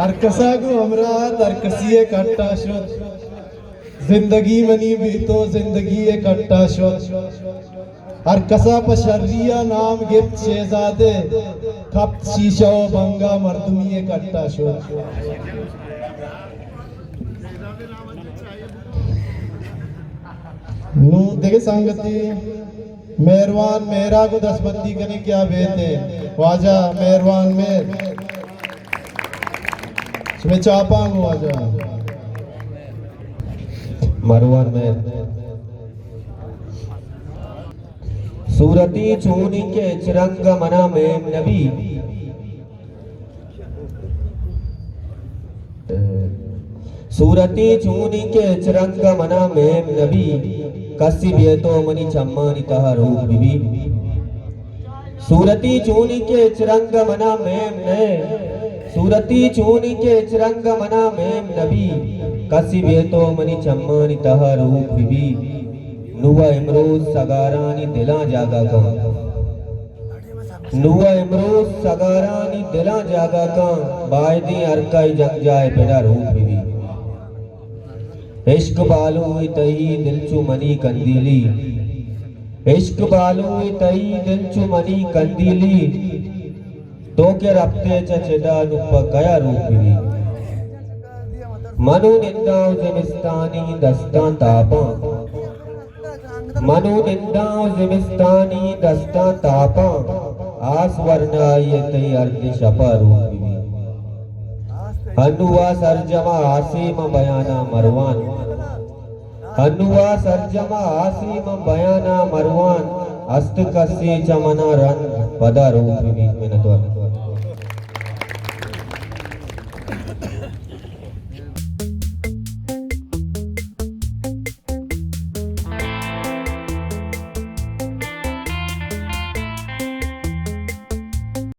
अरकसा को हमरा तरकसीए कट्टा शुद जिंदगी मनी भी तो जिंदगी कट्टा शुद अरकसा पशरिया नाम गिफ्ट शहजादे खप शीशा व बंगा मर्दमी कट्टा शुद नू देखे संगति मेहरबान मेहरा को दसबंदी करने क्या बेते वाजा मेहरबान में मैं चापा हूँ वाजा मरवान में सूरती चूनी के चिरंग मना में नबी सूरती चूनी के चिरंग मना में नबी कसी बेतो मनी चम्मानी तहा रूप बीबी सूरती चूनी के चिरंग मना में सूरती चूनी के चिरंग मना में नबी कसी बेतो मनी चम्मानी तहा रूप बीबी नुवा इमरोज सगारानी दिला जागा का नुवा इमरोज सगारानी दिला जागा का बायदी अरकाई जंग जाए पेड़ा रूप बीबी इश्क बालू तई दिल चु मनी कंदीली इश्क बालू तई दिल चु मनी कंदीली तो के रफ्ते चचेदा नुप गया रूपी मनु निंदाओ जिमिस्तानी दस्ता तापा मनु निंदाओ जिमिस्तानी दस्ता तापा आस वरना ये तई अर्ध शपा रूपी हनुआ सरजमा आसीम बयाना मरवान हनुआ सरजमा आसीम बयाना मरवान अस्त कसी चमना रन पदा रूप में